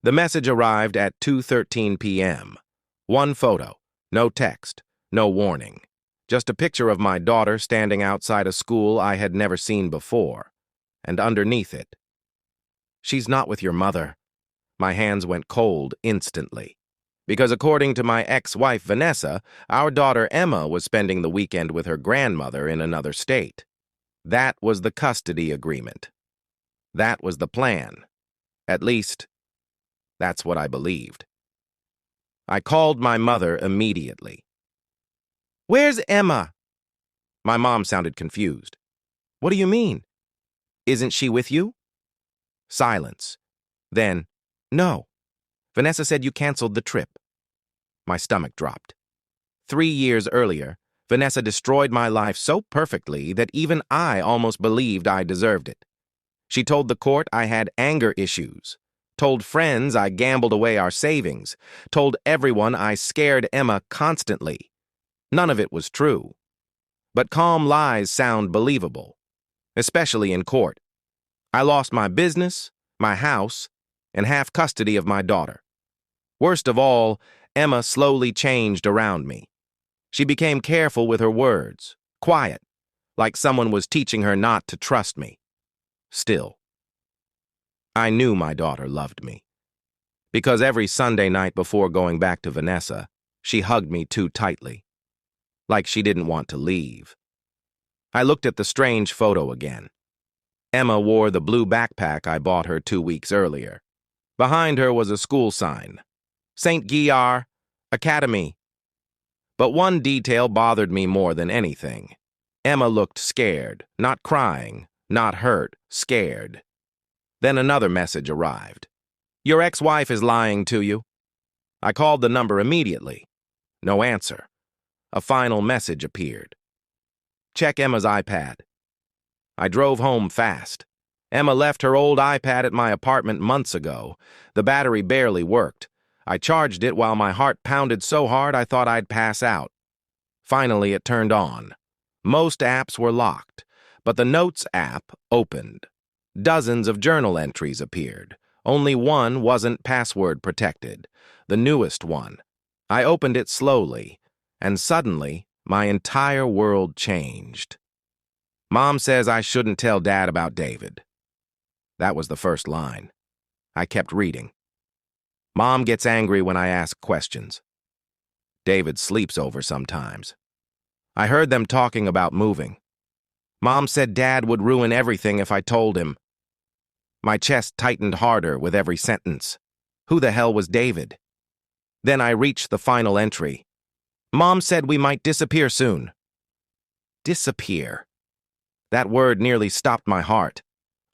The message arrived at 2:13 p.m. One photo, no text, no warning. Just a picture of my daughter standing outside a school I had never seen before, and underneath it, "She's not with your mother." My hands went cold instantly, because according to my ex-wife Vanessa, our daughter Emma was spending the weekend with her grandmother in another state. That was the custody agreement. That was the plan. At least, that's what I believed. I called my mother immediately. "Where's Emma?" My mom sounded confused. "What do you mean? Isn't she with you?" Silence. Then, "No. Vanessa said you canceled the trip." My stomach dropped. 3 years earlier, Vanessa destroyed my life so perfectly that even I almost believed I deserved it. She told the court I had anger issues, told friends I gambled away our savings, told everyone I scared Emma constantly. None of it was true. But calm lies sound believable, especially in court. I lost my business, my house, and half custody of my daughter. Worst of all, Emma slowly changed around me. She became careful with her words, quiet, like someone was teaching her not to trust me. Still, I knew my daughter loved me, because every Sunday night before going back to Vanessa, she hugged me too tightly, like she didn't want to leave. I looked at the strange photo again. Emma wore the blue backpack I bought her 2 weeks earlier. Behind her was a school sign, St. Guillard Academy. But one detail bothered me more than anything. Emma looked scared, not crying, not hurt, scared. Then another message arrived. "Your ex-wife is lying to you." I called the number immediately. No answer. A final message appeared. "Check Emma's iPad." I drove home fast. Emma left her old iPad at my apartment months ago. The battery barely worked. I charged it while my heart pounded so hard I thought I'd pass out. Finally, it turned on. Most apps were locked, but the Notes app opened. Dozens of journal entries appeared. Only one wasn't password protected, the newest one. I opened it slowly, and suddenly, my entire world changed. "Mom says I shouldn't tell Dad about David." That was the first line. I kept reading. "Mom gets angry when I ask questions. David sleeps over sometimes. I heard them talking about moving. Mom said Dad would ruin everything if I told him." My chest tightened harder with every sentence. Who the hell was David? Then I reached the final entry. "Mom said we might disappear soon." Disappear. That word nearly stopped my heart.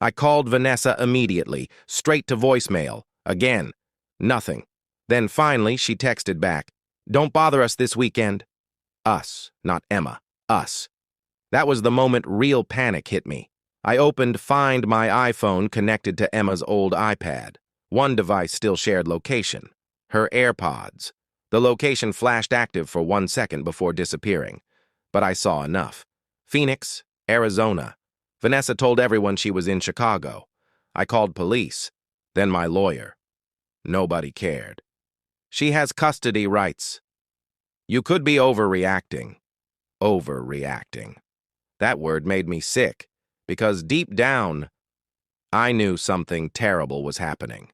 I called Vanessa immediately, straight to voicemail. Again, nothing. Then finally she texted back, "Don't bother us this weekend." Us, not Emma. Us. That was the moment real panic hit me. I opened Find My iPhone connected to Emma's old iPad. One device still shared location. Her AirPods. The location flashed active for 1 second before disappearing. But I saw enough. Phoenix, Arizona. Vanessa told everyone she was in Chicago. I called police, then my lawyer. Nobody cared. "She has custody rights." You could be overreacting. Overreacting. That word made me sick, because deep down, I knew something terrible was happening.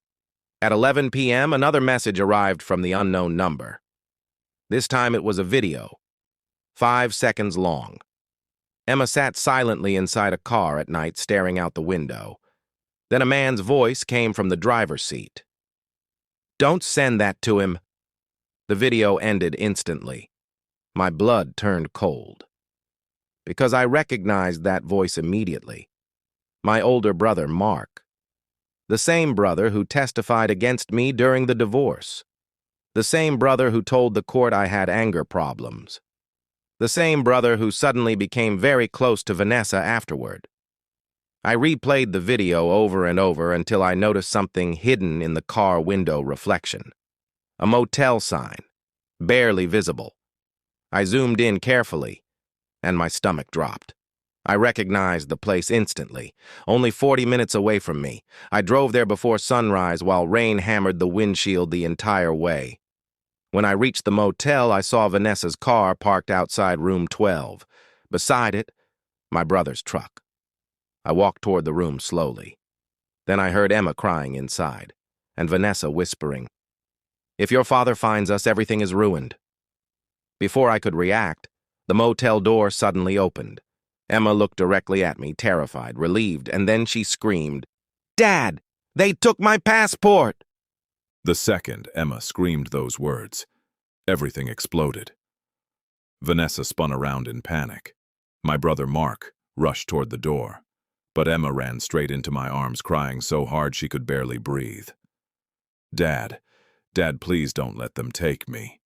At 11 p.m., another message arrived from the unknown number. This time it was a video, 5 seconds long. Emma sat silently inside a car at night, staring out the window. Then a man's voice came from the driver's seat. "Don't send that to him." The video ended instantly. My blood turned cold, because I recognized that voice immediately. My older brother, Mark. The same brother who testified against me during the divorce. The same brother who told the court I had anger problems. The same brother who suddenly became very close to Vanessa afterward. I replayed the video over and over until I noticed something hidden in the car window reflection. A motel sign, barely visible. I zoomed in carefully, and my stomach dropped. I recognized the place instantly. Only 40 minutes away from me. I drove there before sunrise while rain hammered the windshield the entire way. When I reached the motel, I saw Vanessa's car parked outside room 12. Beside it, my brother's truck. I walked toward the room slowly. Then I heard Emma crying inside, and Vanessa whispering, "If your father finds us, everything is ruined." Before I could react, the motel door suddenly opened. Emma looked directly at me, terrified, relieved, and then she screamed, "Dad, they took my passport!" The second Emma screamed those words, everything exploded. Vanessa spun around in panic. My brother Mark rushed toward the door, but Emma ran straight into my arms, crying so hard she could barely breathe. Dad, please don't let them take me."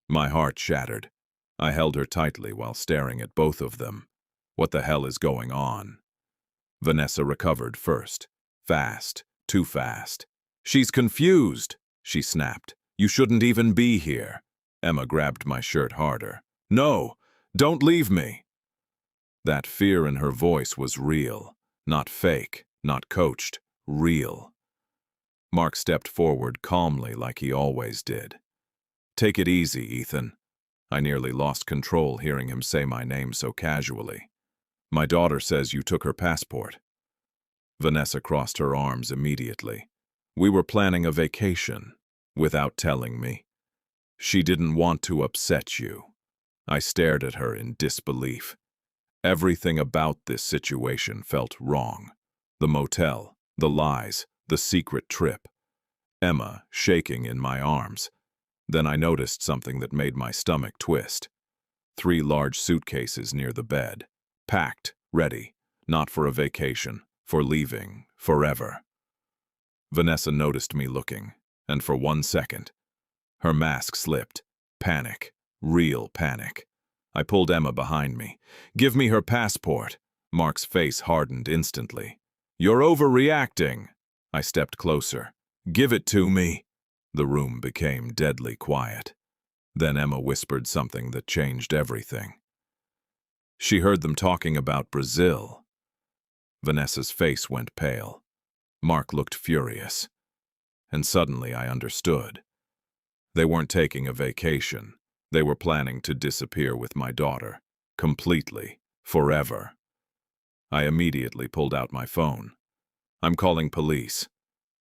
My heart shattered. I held her tightly while staring at both of them. What the hell is going on? Vanessa recovered first. Fast. Too fast. "She's confused," she snapped. "You shouldn't even be here." Emma grabbed my shirt harder. "No, don't leave me." That fear in her voice was real. Not fake, not coached. Real. Mark stepped forward calmly like he always did. "Take it easy, Ethan." I nearly lost control hearing him say my name so casually. "My daughter says you took her passport." Vanessa crossed her arms immediately. "We were planning a vacation, without telling me. She didn't want to upset you." I stared at her in disbelief. Everything about this situation felt wrong. The motel, the lies, the secret trip. Emma shaking in my arms. Then I noticed something that made my stomach twist. 3 large suitcases near the bed. Packed, ready, not for a vacation, for leaving, forever. Vanessa noticed me looking, and for 1 second, her mask slipped. Panic. Real panic. I pulled Emma behind me. "Give me her passport." Mark's face hardened instantly. "You're overreacting." I stepped closer. "Give it to me." The room became deadly quiet. Then Emma whispered something that changed everything. She heard them talking about Brazil. Vanessa's face went pale. Mark looked furious. And suddenly I understood. They weren't taking a vacation. They were planning to disappear with my daughter. Completely. Forever. I immediately pulled out my phone. "I'm calling police."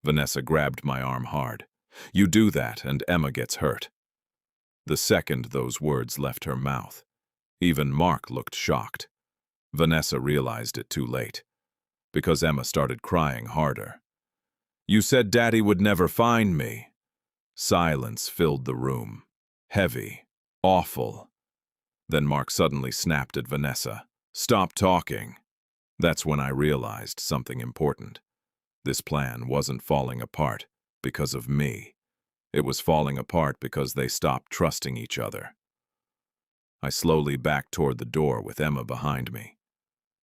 Vanessa grabbed my arm hard. "You do that and Emma gets hurt." The second those words left her mouth, even Mark looked shocked. Vanessa realized it too late, because Emma started crying harder. "You said Daddy would never find me." Silence filled the room. Heavy. Awful. Then Mark suddenly snapped at Vanessa. "Stop talking." That's when I realized something important. This plan wasn't falling apart because of me. It was falling apart because they stopped trusting each other. I slowly backed toward the door with Emma behind me.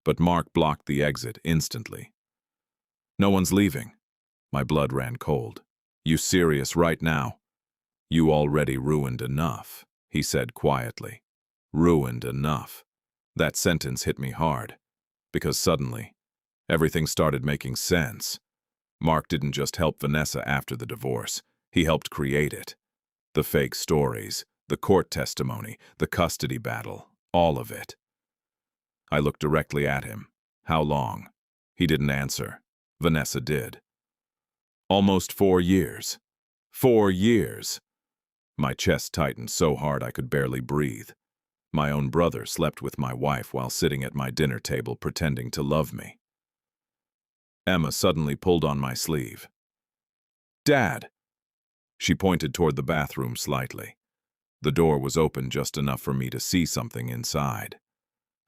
But Mark blocked the exit instantly. "No one's leaving." My blood ran cold. "You serious right now?" "You already ruined enough," he said quietly. Ruined enough. That sentence hit me hard, because suddenly, everything started making sense. Mark didn't just help Vanessa after the divorce, he helped create it. The fake stories, the court testimony, the custody battle, all of it. I looked directly at him. "How long?" He didn't answer. Vanessa did. "Almost 4 years. 4 years." My chest tightened so hard I could barely breathe. My own brother slept with my wife while sitting at my dinner table pretending to love me. Emma suddenly pulled on my sleeve. "Dad!" She pointed toward the bathroom slightly. The door was open just enough for me to see something inside.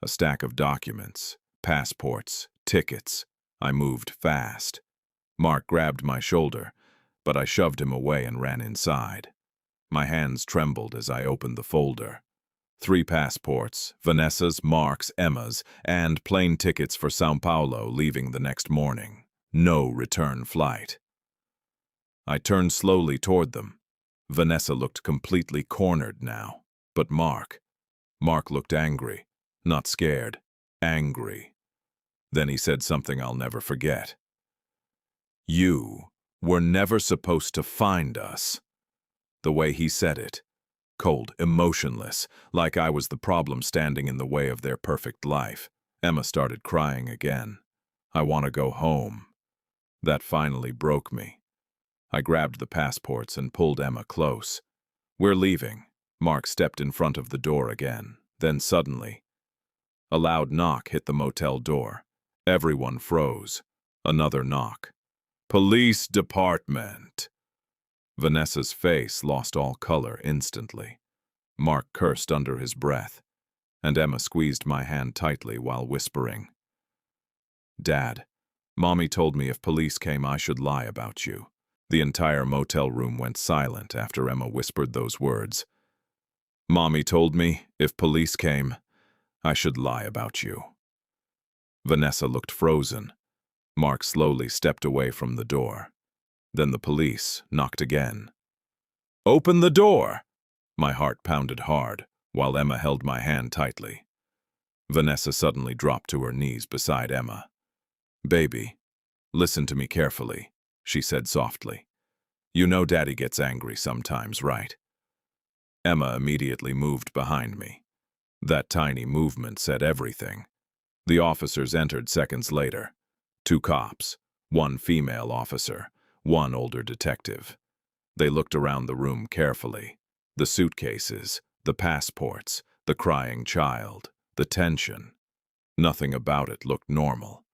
A stack of documents, passports, tickets. I moved fast. Mark grabbed my shoulder, but I shoved him away and ran inside. My hands trembled as I opened the folder. 3 passports, Vanessa's, Mark's, Emma's, and plane tickets for São Paulo leaving the next morning. No return flight. I turned slowly toward them. Vanessa looked completely cornered now. But Mark looked angry, not scared. angry. Then he said something I'll never forget. "You were never supposed to find us." The way he said it, cold, emotionless, like I was the problem standing in the way of their perfect life. Emma started crying again. "I want to go home." That finally broke me. I grabbed the passports and pulled Emma close. "We're leaving." Mark stepped in front of the door again. Then suddenly, a loud knock hit the motel door. Everyone froze. Another knock. "Police department." Vanessa's face lost all color instantly. Mark cursed under his breath, and Emma squeezed my hand tightly while whispering, "Dad, Mommy told me if police came I should lie about you." The entire motel room went silent after Emma whispered those words. "Mommy told me if police came, I should lie about you." Vanessa looked frozen. Mark slowly stepped away from the door. Then the police knocked again. "Open the door!" My heart pounded hard, while Emma held my hand tightly. Vanessa suddenly dropped to her knees beside Emma. "Baby, listen to me carefully," she said softly. "You know Daddy gets angry sometimes, right?" Emma immediately moved behind me. That tiny movement said everything. The officers entered seconds later. 2 cops, 1 female officer, 1 older detective. They looked around the room carefully. The suitcases, the passports, the crying child, the tension. Nothing about it looked normal.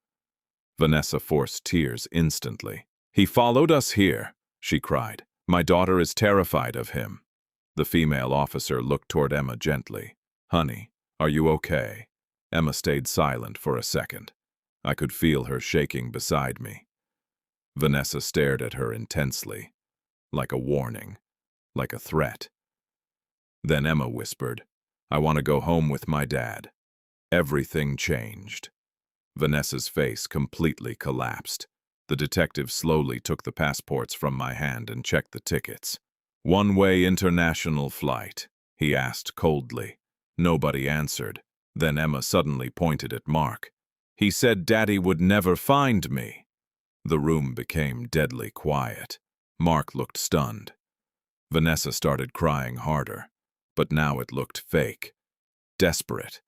Vanessa forced tears instantly. "He followed us here," she cried. "My daughter is terrified of him." The female officer looked toward Emma gently. "Honey, are you okay?" Emma stayed silent for a second. I could feel her shaking beside me. Vanessa stared at her intensely, like a warning, like a threat. Then Emma whispered, "I want to go home with my dad." Everything changed. Vanessa's face completely collapsed. The detective slowly took the passports from my hand and checked the tickets. "One-way international flight," he asked coldly. Nobody answered. Then Emma suddenly pointed at Mark. "He said Daddy would never find me." The room became deadly quiet. Mark looked stunned. Vanessa started crying harder, but now it looked fake, desperate.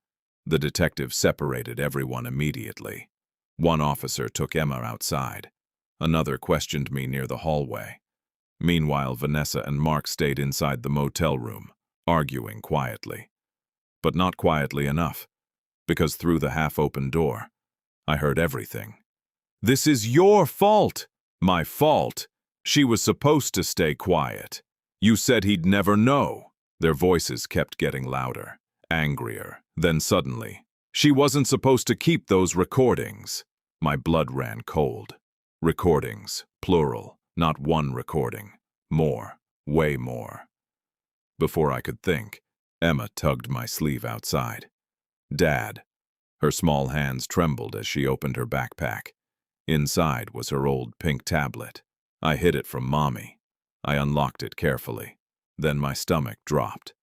The detective separated everyone immediately. 1 officer took Emma outside. Another questioned me near the hallway. Meanwhile, Vanessa and Mark stayed inside the motel room, arguing quietly. But not quietly enough, because through the half-open door, I heard everything. "This is your fault!" "My fault? She was supposed to stay quiet. You said he'd never know." Their voices kept getting louder, angrier. Then suddenly, "She wasn't supposed to keep those recordings." My blood ran cold. Recordings, plural, not 1 recording. More, way more. Before I could think, Emma tugged my sleeve outside. "Dad." Her small hands trembled as she opened her backpack. Inside was her old pink tablet. I hid it from Mommy. I unlocked it carefully. Then my stomach dropped.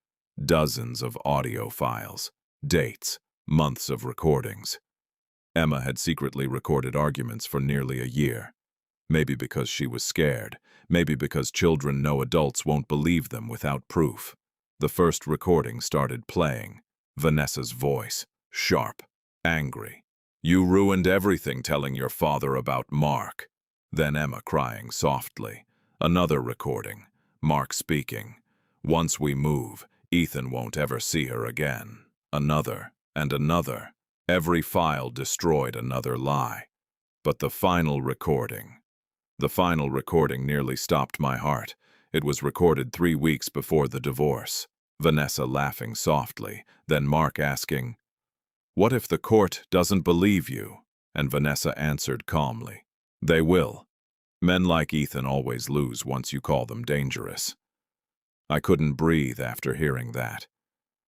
Dozens of audio files, dates, months of recordings. Emma had secretly recorded arguments for nearly a year. Maybe because she was scared. Maybe because children know adults won't believe them without proof. The first recording started playing. Vanessa's voice, sharp, angry. "You ruined everything telling your father about Mark." Then Emma crying softly. Another recording. Mark speaking. "Once we move, Ethan won't ever see her again." Another and another. Every file destroyed another lie. But the final recording nearly stopped my heart. It was recorded 3 weeks before the divorce. Vanessa laughing softly, then Mark asking, "What if the court doesn't believe you?" And Vanessa answered calmly, "They will. Men like Ethan always lose once you call them dangerous." I couldn't breathe after hearing that.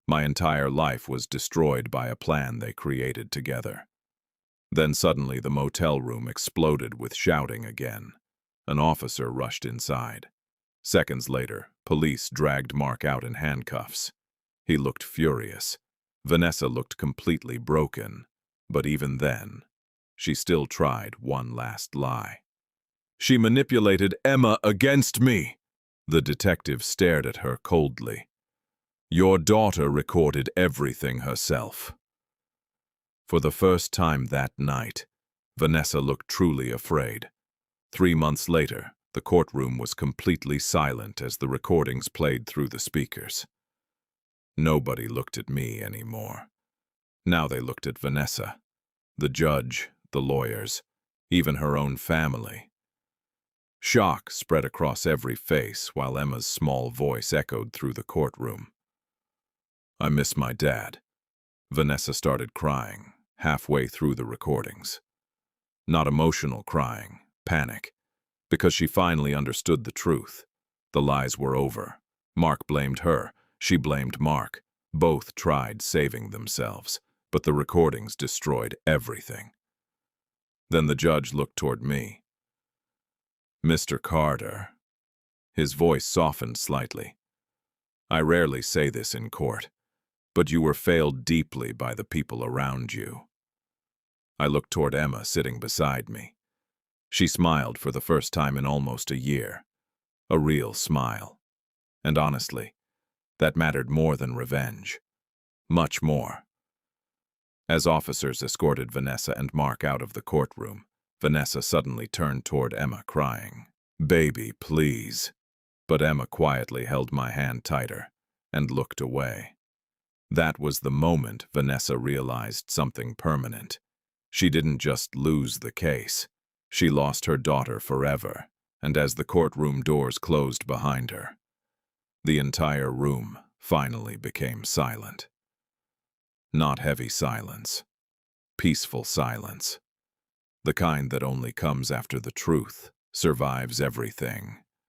My entire life was destroyed by a plan they created together. Then suddenly the motel room exploded with shouting again. An officer rushed inside. Seconds later, police dragged Mark out in handcuffs. He looked furious. Vanessa looked completely broken. But even then, she still tried one last lie. She manipulated Emma against me. The detective stared at her coldly. Your daughter recorded everything herself. For the first time that night, Vanessa looked truly afraid. 3 months later, the courtroom was completely silent as the recordings played through the speakers. Nobody looked at me anymore. Now they looked at Vanessa, the judge, the lawyers, even her own family. Shock spread across every face while Emma's small voice echoed through the courtroom. I miss my dad. Vanessa started crying, halfway through the recordings. Not emotional crying, panic, because she finally understood the truth. The lies were over. Mark blamed her. She blamed Mark. Both tried saving themselves, but the recordings destroyed everything. Then the judge looked toward me. Mr. Carter. His voice softened slightly. I rarely say this in court, but you were failed deeply by the people around you. I looked toward Emma sitting beside me. She smiled for the first time in almost a year. A real smile. And honestly, that mattered more than revenge. Much more. As officers escorted Vanessa and Mark out of the courtroom, Vanessa suddenly turned toward Emma, crying, "Baby, please." But Emma quietly held my hand tighter and looked away. That was the moment Vanessa realized something permanent. She didn't just lose the case. She lost her daughter forever, and as the courtroom doors closed behind her, the entire room finally became silent. Not heavy silence. Peaceful silence. The kind that only comes after the truth survives everything.